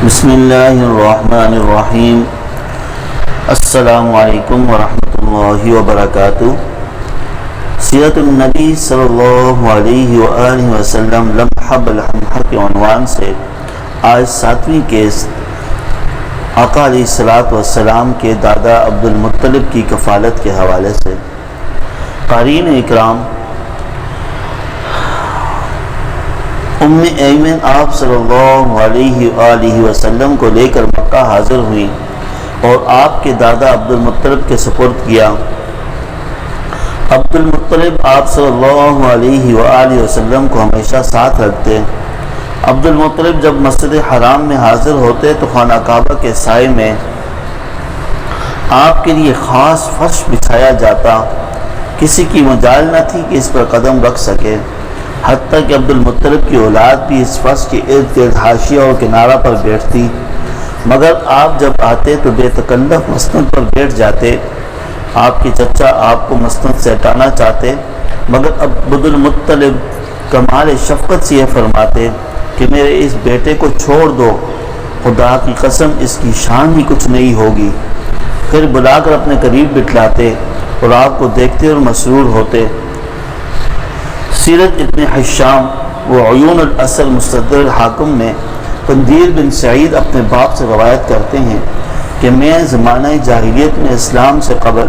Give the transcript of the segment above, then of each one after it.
بسم اللہ الرحمن الرحیم۔ السلام علیکم ورحمۃ اللہ وبرکاتہ۔ سیرت النبی صلی اللہ علیہ وآلہ وسلم لمحہ بلمحہ کے عنوان سے آج 7ویں قسط آقا علیہ الصلوۃ والسلام کے دادا عبد المطلب کی کفالت کے حوالے سے۔ قارئین اکرام، ام ایمن آپ صلی اللہ علیہ وآلہ وسلم کو لے کر مکہ حاضر ہوئی اور آپ کے دادا عبد المطلب کے سپرد کیا۔ عبد المطلب آپ صلی اللہ علیہ وآلہ وسلم کو ہمیشہ ساتھ رکھتے۔ عبد المطلب جب مسجد حرام میں حاضر ہوتے تو خانہ کعبہ کے سائے میں آپ کے لیے خاص فرش بچھایا جاتا، کسی کی مجال نہ تھی کہ اس پر قدم رکھ سکے، حتیٰ کہ عبد المطلب کی اولاد بھی اس فرش کے ارد گرد حاشیہ اور کنارہ پر بیٹھتی، مگر آپ جب آتے تو بے تکلف مسند پر بیٹھ جاتے۔ آپ کے چچا آپ کو مسند سے ہٹانا چاہتے، مگر عبد المطلب کمال شفقت سے یہ فرماتے کہ میرے اس بیٹے کو چھوڑ دو، خدا کی قسم اس کی شان ہی کچھ نہیں ہوگی۔ پھر بلا کر اپنے قریب بٹھلاتے اور آپ کو دیکھتے اور مسرور ہوتے۔ سیرت ابن حشام و عیون الاصل مستدرک الحاکم میں قندیل بن سعید اپنے باپ سے روایت کرتے ہیں کہ میں زمانہ جاہلیت میں اسلام سے قبل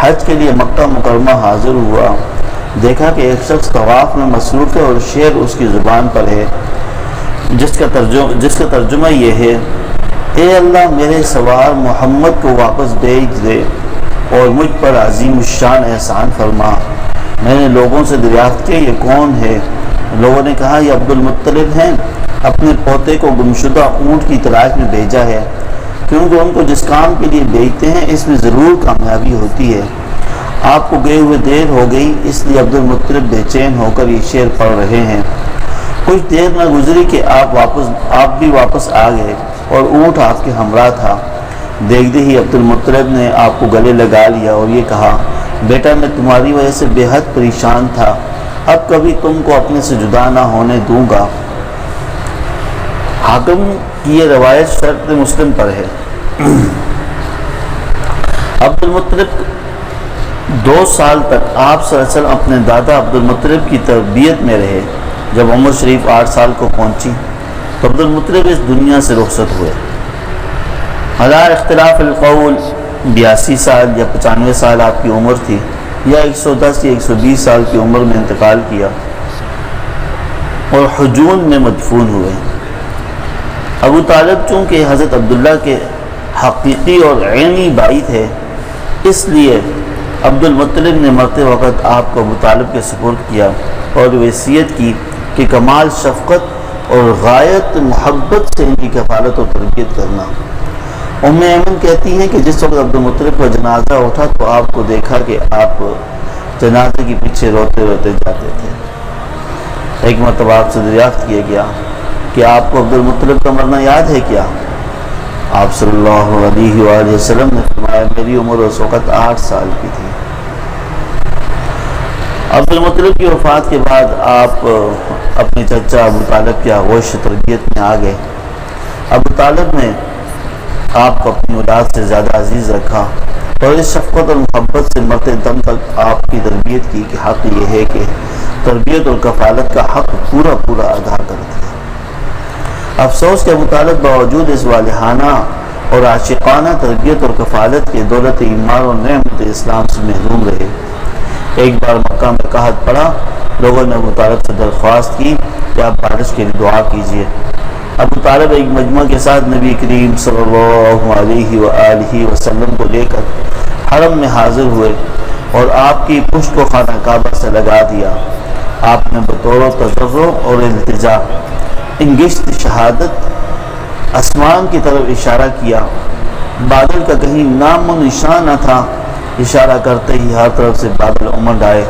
حج کے لیے مکہ مکرمہ حاضر ہوا، دیکھا کہ ایک شخص طواف میں مصروف ہے اور شعر اس کی زبان پر ہے، جس کا ترجمہ یہ ہے: اے اللہ میرے سوار محمد کو واپس بھیج دے اور مجھ پر عظیم الشان احسان فرما۔ میں نے لوگوں سے دریافت کیا یہ کون ہے؟ لوگوں نے کہا یہ عبد المطلب ہیں، اپنے پوتے کو گمشدہ اونٹ کی تلاش میں بھیجا ہے، کیونکہ ان کو جس کام کے لیے بھیجتے ہیں اس میں ضرور کامیابی ہوتی ہے۔ آپ کو گئے ہوئے دیر ہو گئی، اس لیے عبد المطلب بے چین ہو کر یہ شعر پڑھ رہے ہیں۔ کچھ دیر نہ گزری کہ آپ بھی واپس آ گئے اور اونٹ آپ کے ہمراہ تھا۔ دیکھتے ہی عبد المطلب نے آپ کو گلے لگا لیا اور یہ کہا: بیٹا میں تمہاری وجہ سے بے حد پریشان تھا، اب کبھی تم کو اپنے سے جدا نہ ہونے دوں گا۔ حاکم کی یہ روایت شرط مسلم پر ہے۔ عبد المطلب 2 سال تک آپ صلی اللہ علیہ وسلم اپنے دادا عبد المطلب کی تربیت میں رہے۔ جب عمر شریف 8 سال کو پہنچی تو عبد المطلب اس دنیا سے رخصت ہوئے۔ علی اختلاف القول 82 سال یا 95 سال آپ کی عمر تھی، یا 110 یا 120 سال کی عمر میں انتقال کیا اور حجون میں مدفون ہوئے۔ ابو طالب چونکہ حضرت عبداللہ کے حقیقی اور عینی بھائی تھے، اس لیے عبد المطلب نے مرتے وقت آپ کو ابو طالب کے سپرد کیا اور وصیت کی کہ کمال شفقت اور غایت محبت سے ان کی کفالت و تربیت کرنا۔ ام ایمن کہتی ہیں کہ جس وقت عبد المطلب کا جنازہ اٹھا تو آپ کو دیکھا کہ آپ جنازے کے پیچھے روتے روتے جاتے تھے۔ ایک مرتبہ آپ سے دریافت کیا گیا کہ آپ کو عبد المطلب کا مرنا یاد ہے کیا؟ آپ صلی اللہ علیہ وآلہ وسلم نے فرمایا میری عمر اس وقت 8 سال کی تھی۔ عبد المطلب کی وفات کے بعد آپ اپنے چچا ابو طالب کی آغوش تربیت میں آ گئے۔ ابو طالب نے آپ کو اپنی اولاد سے زیادہ عزیز رکھا اور اس شفقت اور محبت سے مرتے دم تک آپ کی تربیت کی کہ حق یہ ہے کہ تربیت اور کفالت کا حق پورا ادا کرتے ہیں۔ افسوس کہ ابو طالب باوجود اس والہانہ اور عاشقانہ تربیت اور کفالت کے دولت ایمان اور نعمت اسلام سے محروم رہے۔ ایک بار مکہ میں قحط پڑا، لوگوں نے ابو طالب سے درخواست کی کہ آپ بارش کے لیے دعا کیجیے۔ ابو طالب ایک مجمع کے ساتھ نبی کریم صلی اللہ علیہ وآلہ وسلم کو لے کر حرم میں حاضر ہوئے اور آپ کی پشت کو خانہ کعبہ سے لگا دیا۔ آپ نے بطور تضرع اور التجا انگشت شہادت آسمان کی طرف اشارہ کیا۔ بادل کا کہیں نام و نشان نہ تھا، اشارہ کرتے ہی ہر طرف سے بادل امڈ آئے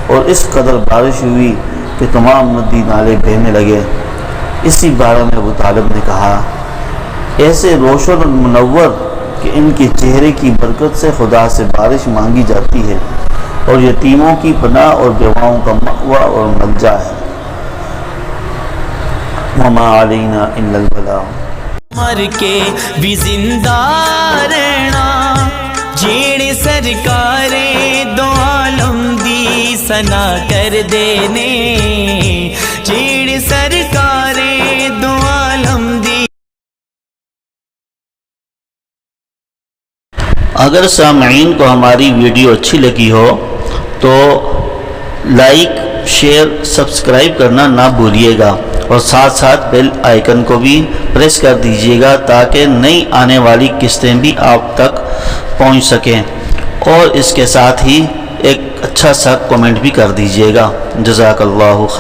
اور اس قدر بارش ہوئی کہ تمام ندی نالے بہنے لگے۔ اسی بارے میں ابو طالب نے کہا: ایسے روشن اور منور کہ ان کے چہرے کی برکت سے خدا سے بارش مانگی جاتی ہے اور یتیموں کی پناہ اور بیواؤں کا مأویٰ اور ملجا ہے۔ وما علینا الا البلاغ۔ مر کے بھی زندہ رہنا جیڑے سرکارے دو عالم دی سنا کر دینے جیڑے سرکارے دو عالم دی. اگر سامعین کو ہماری ویڈیو اچھی لگی ہو تو لائک شیئر سبسکرائب کرنا نہ بھولیے گا اور ساتھ ساتھ بیل آئیکن کو بھی پریس کر دیجیے گا تاکہ نئی آنے والی قسطیں بھی آپ تک پہنچ سکیں اور اس کے ساتھ ہی ایک اچھا سا کمنٹ بھی کر دیجیے گا. جزاک اللہ خیر.